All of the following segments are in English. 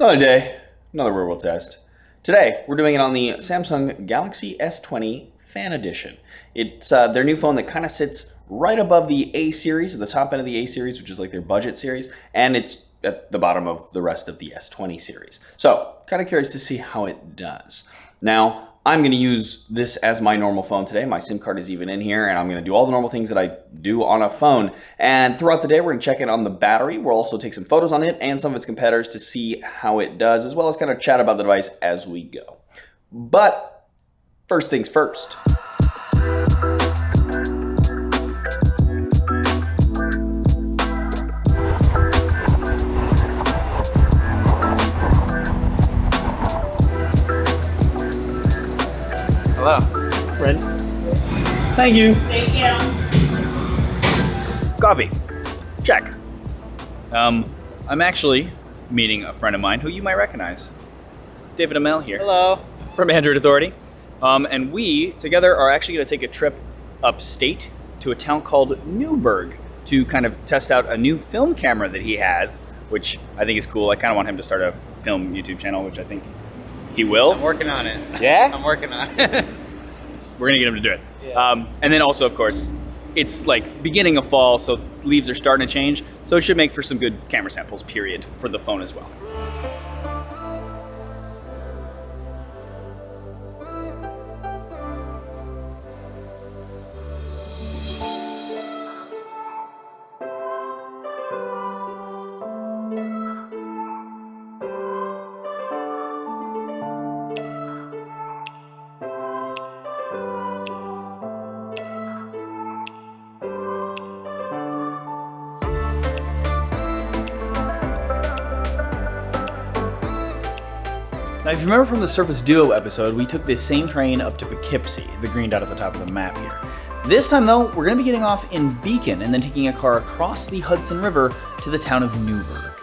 Another day, another real world test. Today, we're doing it on the Samsung Galaxy S20 Fan Edition. It's their new phone that kind of sits right above the A series, at the top end of the A series, which is like their budget series, and it's at the bottom of the rest of the S20 series. So, kind of curious to see how it does. Now, I'm going to use this as my normal phone today. My SIM card is even in here, and I'm going to do all the normal things that I do on a phone. And throughout the day, we're going to check in on the battery. We'll also take some photos on it and some of its competitors to see how it does, as well as kind of chat about the device as we go. But first things first. Hello. Red. Thank you. Thank you. Coffee. Check. I'm actually meeting a friend of mine who you might recognize. David Amell here. Hello. From Android Authority. And we, together, are actually going to take a trip upstate to a town called Newburgh to kind of test out a new film camera that he has, which I think is cool. I kind of want him to start a film YouTube channel, which I think he will. I'm working on it. Yeah? I'm working on it. We're gonna get him to do it. Yeah. And then also, of course, it's like beginning of fall, so leaves are starting to change. So it should make for some good camera samples, period, for the phone as well. Now, if you remember from the Surface Duo episode, we took this same train up to Poughkeepsie, the green dot at the top of the map here. This time, though, we're going to be getting off in Beacon and then taking a car across the Hudson River to the town of Newburgh.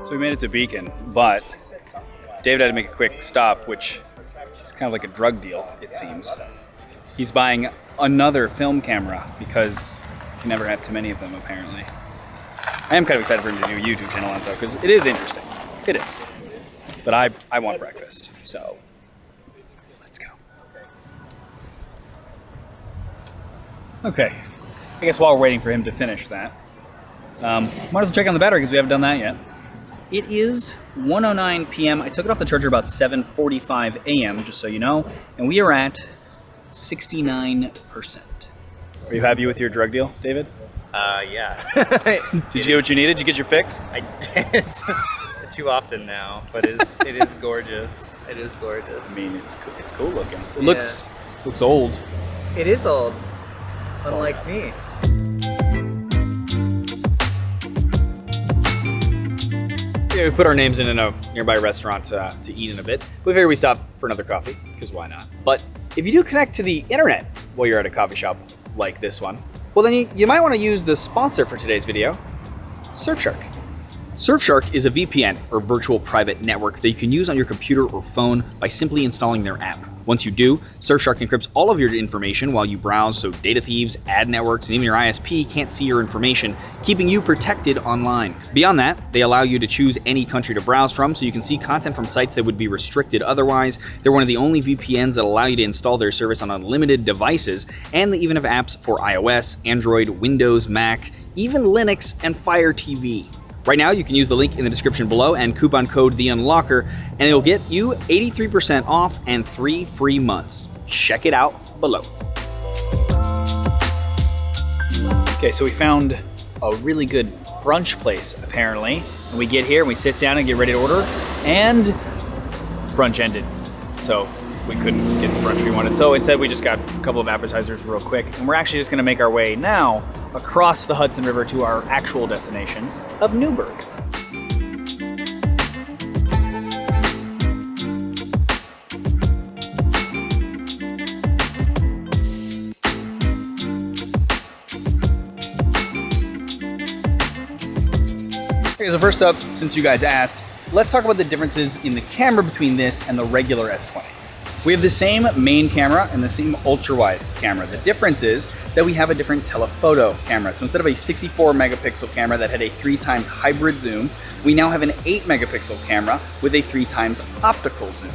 So we made it to Beacon, but David had to make a quick stop, which is kind of like a drug deal, it seems. He's buying another film camera because you can never have too many of them, apparently. I am kind of excited for him to do a YouTube channel on it, though, because it is interesting. It is. But I want breakfast, so let's go. Okay, I guess while we're waiting for him to finish that, might as well check on the battery because we haven't done that yet. It is 1:09 p.m. I took it off the charger about 7:45 a.m., just so you know, and we are at 69%. Are you happy with your drug deal, David? Yeah. Did you get what you needed? Did you get your fix? I did. Too often now, but it is gorgeous. It is gorgeous. I mean, it's cool looking. It looks old. It is old, unlike me. We put our names in a nearby restaurant to eat in a bit. We figured we stop for another coffee, because why not? But if you do connect to the internet while you're at a coffee shop like this one, well then you might want to use the sponsor for today's video, Surfshark. Surfshark is a VPN, or virtual private network, that you can use on your computer or phone by simply installing their app. Once you do, Surfshark encrypts all of your information while you browse, so data thieves, ad networks, and even your ISP can't see your information, keeping you protected online. Beyond that, they allow you to choose any country to browse from, so you can see content from sites that would be restricted otherwise. They're one of the only VPNs that allow you to install their service on unlimited devices, and they even have apps for iOS, Android, Windows, Mac, even Linux, and Fire TV. Right now, you can use the link in the description below and coupon code TheUnlocker, and it'll get you 83% off and 3 free months. Check it out below. Okay, so we found a really good brunch place, apparently. And we get here and we sit down and get ready to order, and brunch ended. So we couldn't get the brunch we wanted. So instead we just got a couple of appetizers real quick. And we're actually just gonna make our way now across the Hudson River to our actual destination of Newburgh. Okay, so first up, since you guys asked, let's talk about the differences in the camera between this and the regular S20. We have the same main camera and the same ultra-wide camera. The difference is that we have a different telephoto camera. So instead of a 64 megapixel camera that had a 3x hybrid zoom, we now have an 8 megapixel camera with a 3x optical zoom.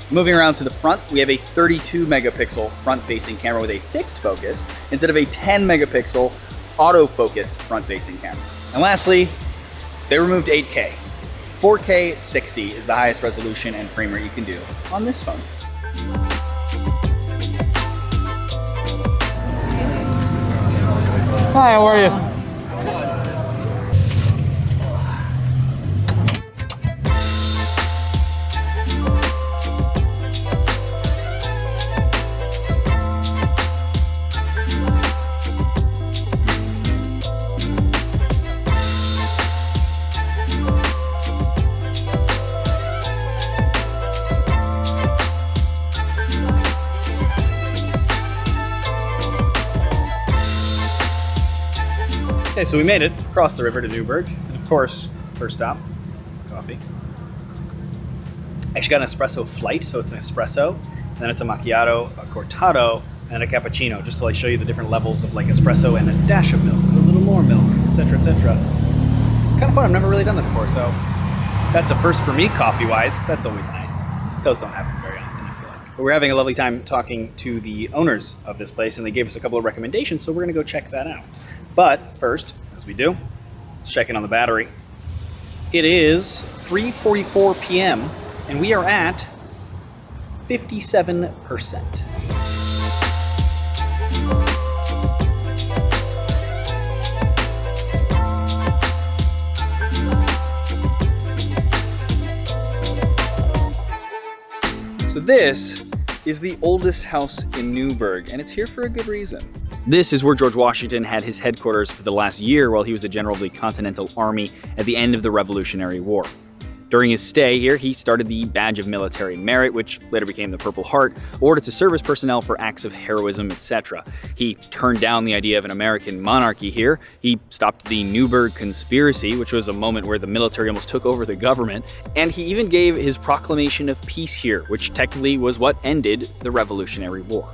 Moving around to the front, we have a 32 megapixel front-facing camera with a fixed focus instead of a 10 megapixel autofocus front-facing camera. And lastly, they removed 8K. 4K 60 is the highest resolution and frame rate you can do on this phone. Hi, how are you? Okay, so we made it across the river to Newburgh. And of course, first stop, coffee. I actually got an espresso flight, so it's an espresso, and then it's a macchiato, a cortado, and a cappuccino, just to like show you the different levels of like espresso and a dash of milk, a little more milk, etc., etc. Kind of fun. I've never really done that before, so that's a first for me, coffee-wise. That's always nice. Those don't happen very often, I feel like. But we're having a lovely time talking to the owners of this place, and they gave us a couple of recommendations, so we're gonna go check that out. But first, as we do, let's check in on the battery. It is 3:44 p.m. and we are at 57%. So this is the oldest house in Newburgh, and it's here for a good reason. This is where George Washington had his headquarters for the last year while he was the general of the Continental Army at the end of the Revolutionary War. During his stay here, he started the Badge of Military Merit, which later became the Purple Heart, awarded to service personnel for acts of heroism, etc. He turned down the idea of an American monarchy here. He stopped the Newburgh Conspiracy, which was a moment where the military almost took over the government. And he even gave his proclamation of peace here, which technically was what ended the Revolutionary War.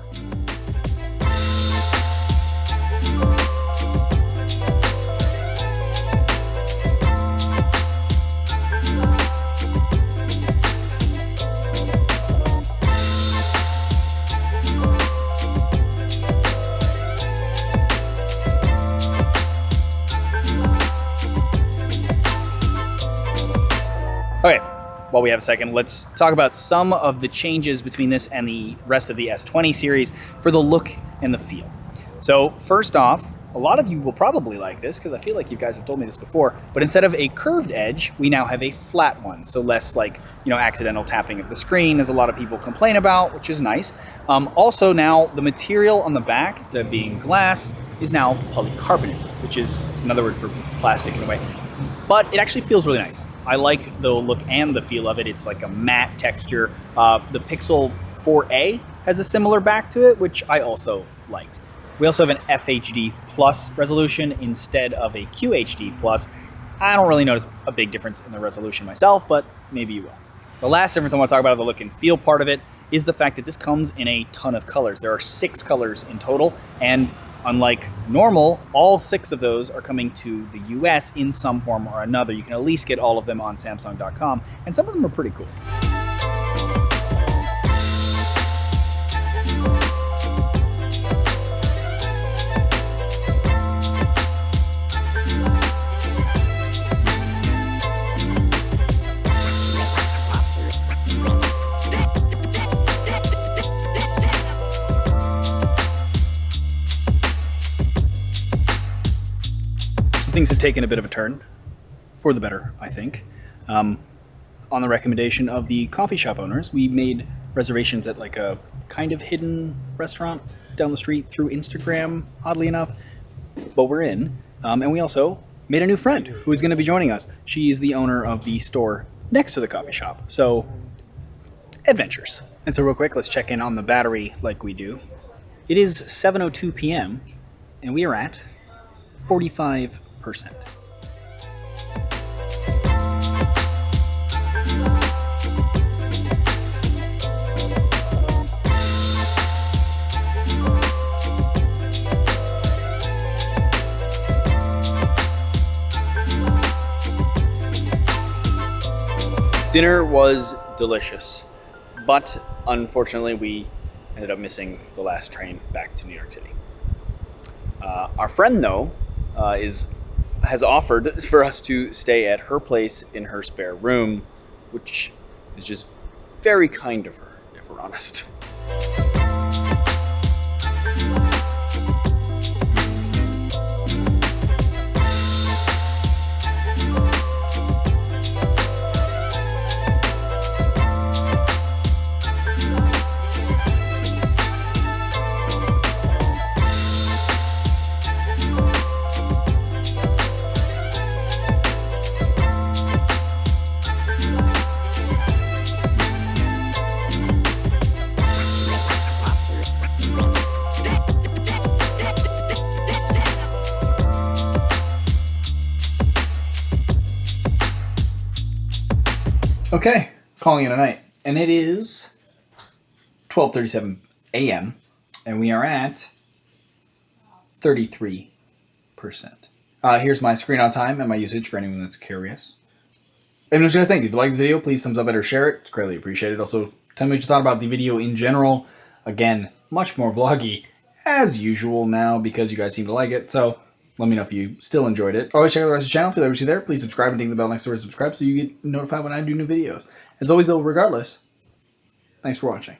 Okay, while we have a second, let's talk about some of the changes between this and the rest of the S20 series for the look and the feel. So first off, a lot of you will probably like this because I feel like you guys have told me this before, but instead of a curved edge, we now have a flat one. So less like, accidental tapping of the screen, as a lot of people complain about, which is nice. Also now the material on the back, instead of being glass, is now polycarbonate, which is another word for plastic in a way. But it actually feels really nice. I like the look and the feel of it. It's like a matte texture. The Pixel 4a has a similar back to it, which I also liked. We also have an FHD Plus resolution instead of a QHD Plus. I don't really notice a big difference in the resolution myself, but maybe you will. The last difference I want to talk about, the look and feel part of it, is the fact that this comes in a ton of colors. There are 6 colors in total, and unlike normal, all 6 of those are coming to the US in some form or another. You can at least get all of them on Samsung.com, and some of them are pretty cool. things have taken a bit of a turn, for the better, I think. On the recommendation of the coffee shop owners, we made reservations at like a kind of hidden restaurant down the street through Instagram, oddly enough. But we're in. And we also made a new friend who is going to be joining us. She's the owner of the store next to the coffee shop. So, adventures. And so real quick, let's check in on the battery like we do. It is 7:02 p.m. and we are at 45%. Dinner was delicious, but unfortunately we ended up missing the last train back to New York City. Our friend, though, has offered for us to stay at her place in her spare room, which is just very kind of her, if we're honest. Okay, calling it a night. And it is 12:37 a.m. and we are at 33%. Here's my screen on time and my usage for anyone that's curious. And just gonna thank you. If you like this video, please thumbs up it or share it. It's greatly appreciated. Also, tell me what you thought about the video in general. Again, much more vloggy as usual now because you guys seem to like it. So let me know if you still enjoyed it. Always check out the rest of the channel. If you like what you see there, please subscribe and ding the bell next to it. Subscribe so you get notified when I do new videos. As always, though, regardless, thanks for watching.